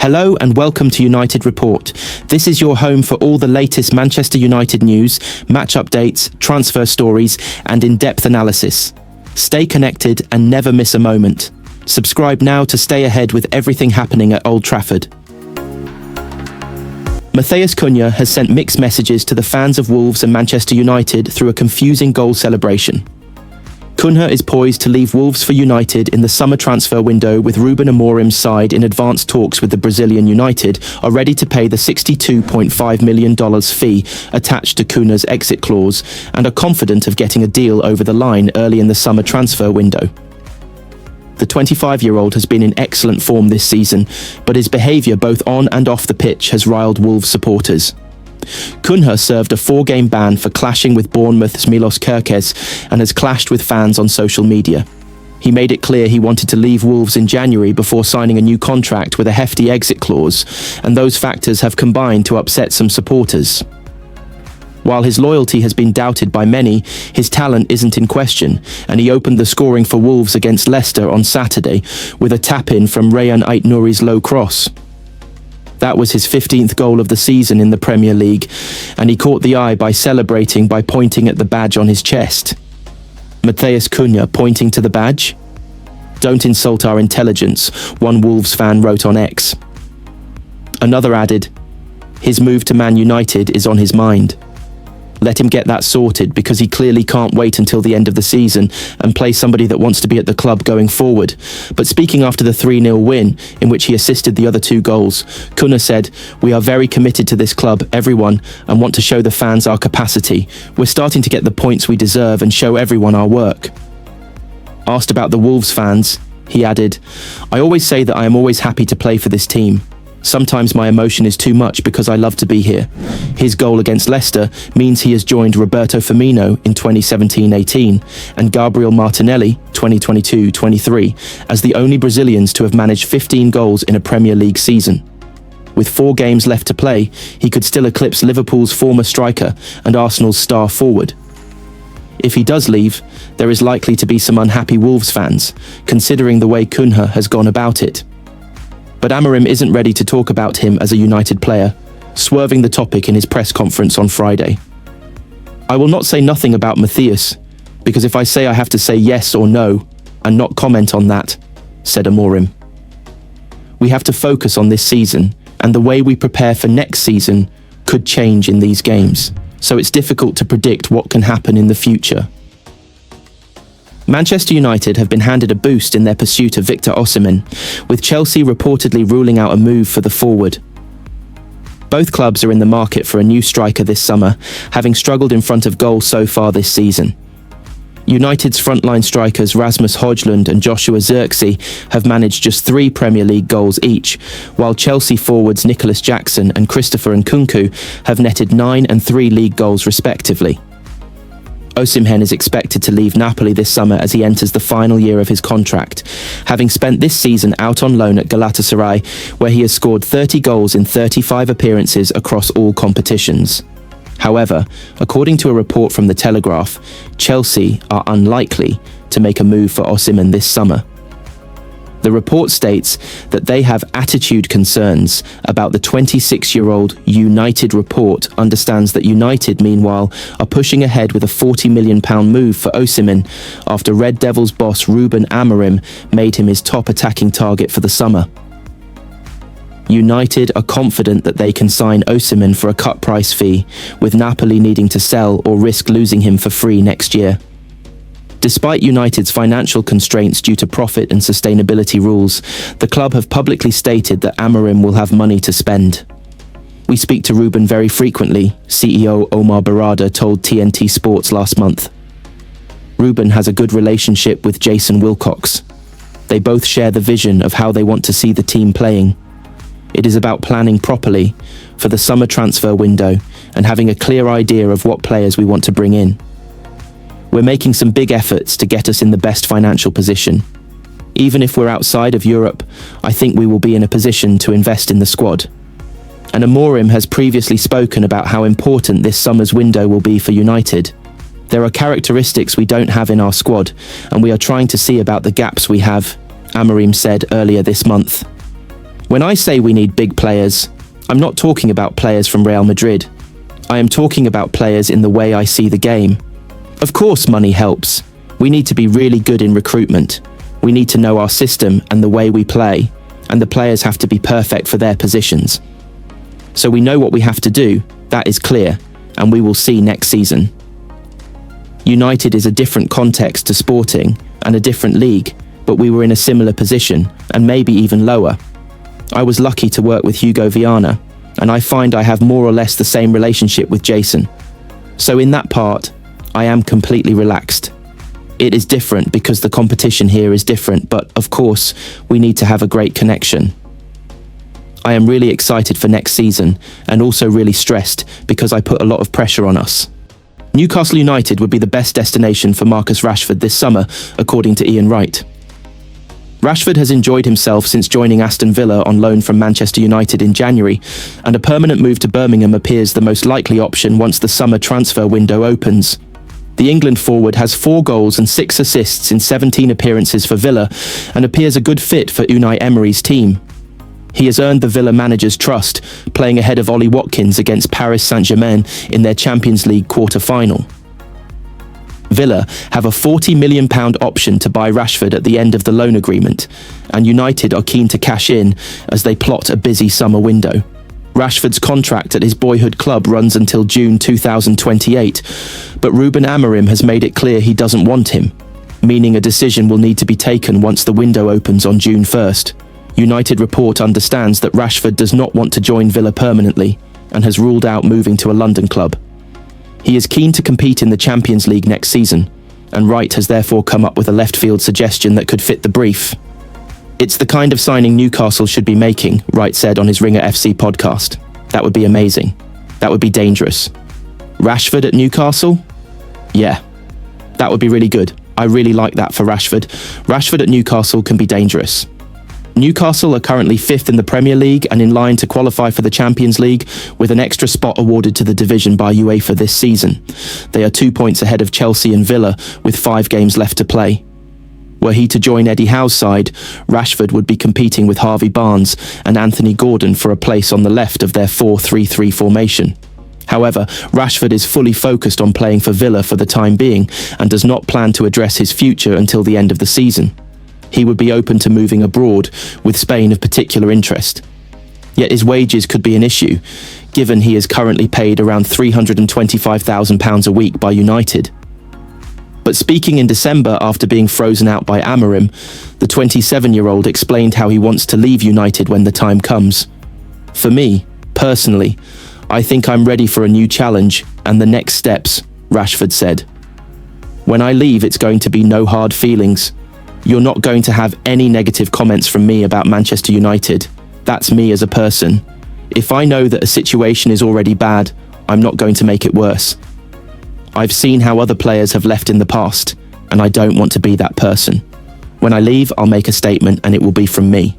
Hello and welcome to United Report. This is your home for all the latest Manchester United news, match updates, transfer stories, and in-depth analysis. Stay connected and never miss a moment. Subscribe now to stay ahead with everything happening at Old Trafford. Matheus Cunha has sent mixed messages to the fans of Wolves and Manchester United through a confusing goal celebration. Cunha is poised to leave Wolves for United in the summer transfer window, with Ruben Amorim's side in advanced talks with the Brazilian United are ready to pay the $62.5 million fee attached to Cunha's exit clause and are confident of getting a deal over the line early in the summer transfer window. The 25-year-old has been in excellent form this season, but his behaviour both on and off the pitch has riled Wolves supporters. Cunha served a 4-game ban for clashing with Bournemouth's Milos Kerkez and has clashed with fans on social media. He made it clear he wanted to leave Wolves in January before signing a new contract with a hefty exit clause, and those factors have combined to upset some supporters. While his loyalty has been doubted by many, his talent isn't in question, and he opened the scoring for Wolves against Leicester on Saturday with a tap-in from Rayan Aït-Nouri's low cross. That was his 15th goal of the season in the Premier League, and he caught the eye by celebrating by pointing at the badge on his chest. Matheus Cunha pointing to the badge? "Don't insult our intelligence," one Wolves fan wrote on X. Another added, "His move to Man United is on his mind. Let him get that sorted, because he clearly can't wait until the end of the season and play somebody that wants to be at the club going forward." But speaking after the 3-0 win, in which he assisted the other 2 goals, Cunha said, "We are very committed to this club, everyone, and want to show the fans our capacity. We're starting to get the points we deserve and show everyone our work." Asked about the Wolves fans, he added, "I always say that I am always happy to play for this team. Sometimes my emotion is too much because I love to be here. His goal against Leicester means he has joined Roberto Firmino in 2017-18 and Gabriel Martinelli 2022-23 as the only Brazilians to have managed 15 goals in a Premier League season. With 4 games left to play, he could still eclipse Liverpool's former striker and Arsenal's star forward. If he does leave, there is likely to be some unhappy Wolves fans, considering the way Cunha has gone about it. But Amorim isn't ready to talk about him as a United player, swerving the topic in his press conference on Friday. "I will not say nothing about Matheus, because if I say I have to say yes or no, and not comment on that," said Amorim. "We have to focus on this season, and the way we prepare for next season could change in these games, so it's difficult to predict what can happen in the future." Manchester United have been handed a boost in their pursuit of Victor Osimhen, with Chelsea reportedly ruling out a move for the forward. Both clubs are in the market for a new striker this summer, having struggled in front of goal so far this season. United's frontline strikers Rasmus Højlund and Joshua Zirkzee have managed just 3 Premier League goals each, while Chelsea forwards Nicholas Jackson and Christopher Nkunku have netted 9 and 3 league goals respectively. Osimhen is expected to leave Napoli this summer as he enters the final year of his contract, having spent this season out on loan at Galatasaray, where he has scored 30 goals in 35 appearances across all competitions. However, according to a report from The Telegraph, Chelsea are unlikely to make a move for Osimhen this summer. The report states that they have attitude concerns about the 26-year-old. United report understands that United, meanwhile, are pushing ahead with a £40 million move for Osimhen after Red Devils boss Ruben Amorim made him his top attacking target for the summer. United are confident that they can sign Osimhen for a cut price fee, with Napoli needing to sell or risk losing him for free next year. Despite United's financial constraints due to profit and sustainability rules, the club have publicly stated that Amorim will have money to spend. "We speak to Ruben very frequently," CEO Omar Barada told TNT Sports last month. Ruben has a good relationship with Jason Wilcox. They both share the vision of how they want to see the team playing. It is about planning properly for the summer transfer window and having a clear idea of what players we want to bring in. We're making some big efforts to get us in the best financial position. Even if we're outside of Europe, I think we will be in a position to invest in the squad." And Amorim has previously spoken about how important this summer's window will be for United. "There are characteristics we don't have in our squad, and we are trying to see about the gaps we have," Amorim said earlier this month. When I say we need big players, I'm not talking about players from Real Madrid. I am talking about players in the way I see the game. Of course, money helps. We need to be really good in recruitment. We need to know our system and the way we play, and the players have to be perfect for their positions. So we know what we have to do, that is clear, and we will see next season. United is a different context to Sporting and a different league, but we were in a similar position, and maybe even lower. I was lucky to work with Hugo Viana, and I find I have more or less the same relationship with Jason. So in that part, I am completely relaxed. It is different because the competition here is different, but of course, we need to have a great connection. I am really excited for next season, and also really stressed because I put a lot of pressure on us. Newcastle United would be the best destination for Marcus Rashford this summer, according to Ian Wright. Rashford has enjoyed himself since joining Aston Villa on loan from Manchester United in January, and a permanent move to Birmingham appears the most likely option once the summer transfer window opens. The England forward has 4 goals and 6 assists in 17 appearances for Villa and appears a good fit for Unai Emery's team. He has earned the Villa manager's trust, playing ahead of Ollie Watkins against Paris Saint-Germain in their Champions League quarter-final. Villa have a £40 million option to buy Rashford at the end of the loan agreement, and United are keen to cash in as they plot a busy summer window. Rashford's contract at his boyhood club runs until June 2028, but Ruben Amorim has made it clear he doesn't want him, meaning a decision will need to be taken once the window opens on June 1st. United Report understands that Rashford does not want to join Villa permanently and has ruled out moving to a London club. He is keen to compete in the Champions League next season, and Wright has therefore come up with a left field suggestion that could fit the brief. It's the kind of signing Newcastle should be making, Wright said on his Ringer FC podcast. That would be amazing. That would be dangerous. Rashford at Newcastle? Yeah, that would be really good. I really like that for Rashford. Rashford at Newcastle can be dangerous. Newcastle are currently 5th in the Premier League and in line to qualify for the Champions League, with an extra spot awarded to the division by UEFA this season. They are 2 points ahead of Chelsea and Villa, with 5 games left to play. Were he to join Eddie Howe's side, Rashford would be competing with Harvey Barnes and Anthony Gordon for a place on the left of their 4-3-3 formation. However, Rashford is fully focused on playing for Villa for the time being and does not plan to address his future until the end of the season. He would be open to moving abroad, with Spain of particular interest. Yet his wages could be an issue, given he is currently paid around £325,000 a week by United. But speaking in December after being frozen out by Amorim, the 27-year-old explained how he wants to leave United when the time comes. For me, personally, I think I'm ready for a new challenge and the next steps, Rashford said. When I leave, it's going to be no hard feelings. You're not going to have any negative comments from me about Manchester United. That's me as a person. If I know that a situation is already bad, I'm not going to make it worse. I've seen how other players have left in the past, and I don't want to be that person. When I leave, I'll make a statement and it will be from me.